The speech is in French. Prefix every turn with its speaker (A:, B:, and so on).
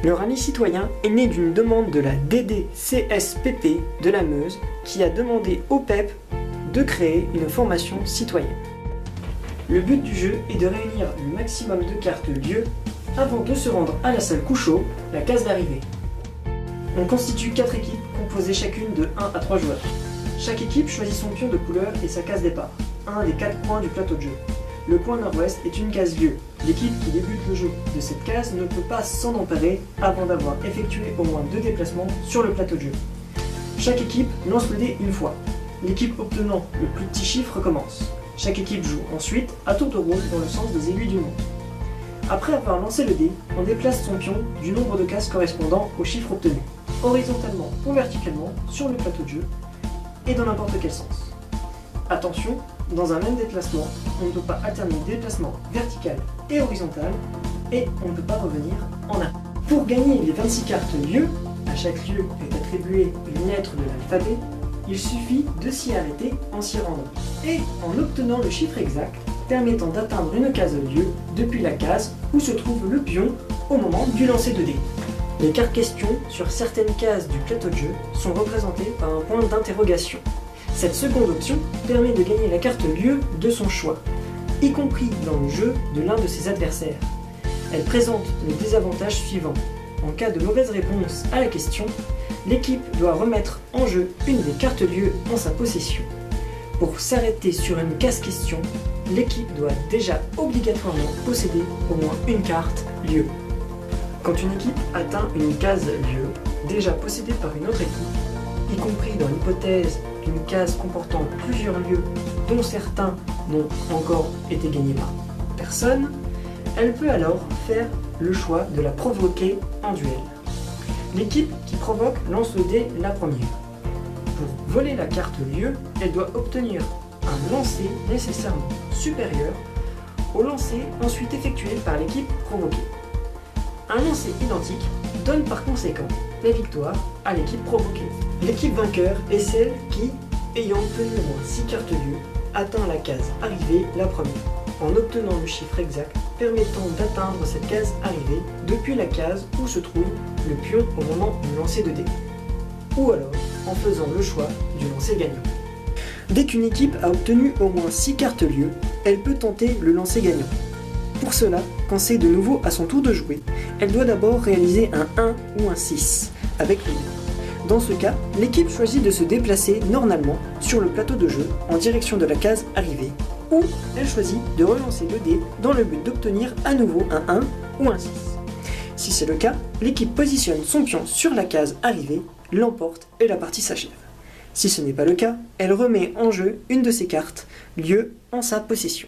A: Le rallye citoyen est né d'une demande de la DDCSPP de la Meuse qui a demandé au PEP de créer une formation citoyenne. Le but du jeu est de réunir le maximum de cartes lieux avant de se rendre à la salle Couchot, la case d'arrivée. On constitue 4 équipes composées chacune de 1 à 3 joueurs. Chaque équipe choisit son pion de couleur et sa case départ, un des 4 coins du plateau de jeu. Le coin nord-ouest est une case lieu. L'équipe qui débute le jeu de cette case ne peut pas s'en emparer avant d'avoir effectué au moins 2 déplacements sur le plateau de jeu. Chaque équipe lance le dé une fois. L'équipe obtenant le plus petit chiffre commence. Chaque équipe joue ensuite à tour de rôle dans le sens des aiguilles du monde. Après avoir lancé le dé, on déplace son pion du nombre de cases correspondant au chiffre obtenu, horizontalement ou verticalement sur le plateau de jeu et dans n'importe quel sens. Attention, dans un même déplacement, on ne peut pas alterner déplacement vertical et horizontal et on ne peut pas revenir en arrière. Pour gagner les 26 cartes lieu, à chaque lieu est attribuée une lettre de l'alphabet, il suffit de s'y arrêter en s'y rendant et en obtenant le chiffre exact permettant d'atteindre une case lieu depuis la case où se trouve le pion au moment du lancer de dés. Les cartes questions sur certaines cases du plateau de jeu sont représentées par un point d'interrogation. Cette seconde option permet de gagner la carte lieu de son choix, y compris dans le jeu de l'un de ses adversaires. Elle présente le désavantage suivant. En cas de mauvaise réponse à la question, l'équipe doit remettre en jeu une des cartes lieu en sa possession. Pour s'arrêter sur une case question, l'équipe doit déjà obligatoirement posséder au moins une carte lieu. Quand une équipe atteint une case lieu, déjà possédée par une autre équipe, y compris dans l'hypothèse d'une case comportant plusieurs lieux dont certains n'ont encore été gagnés par personne, elle peut alors faire le choix de la provoquer en duel. L'équipe qui provoque lance le dé la première. Pour voler la carte lieu, elle doit obtenir un lancer nécessairement supérieur au lancer ensuite effectué par l'équipe provoquée. Un lancer identique donne par conséquent la victoire à l'équipe provoquée. L'équipe vainqueur est celle qui, ayant obtenu au moins 6 cartes lieu, atteint la case arrivée la première, en obtenant le chiffre exact permettant d'atteindre cette case arrivée depuis la case où se trouve le pion au moment du lancer de dés, ou alors en faisant le choix du lancer gagnant. Dès qu'une équipe a obtenu au moins 6 cartes lieu, elle peut tenter le lancer gagnant. Pour cela, quand c'est de nouveau à son tour de jouer, elle doit d'abord réaliser un 1 ou un 6 avec le dé. Dans ce cas, l'équipe choisit de se déplacer normalement sur le plateau de jeu en direction de la case arrivée, ou elle choisit de relancer le dé dans le but d'obtenir à nouveau un 1 ou un 6. Si c'est le cas, l'équipe positionne son pion sur la case arrivée, l'emporte et la partie s'achève. Si ce n'est pas le cas, elle remet en jeu une de ses cartes, lieu en sa possession.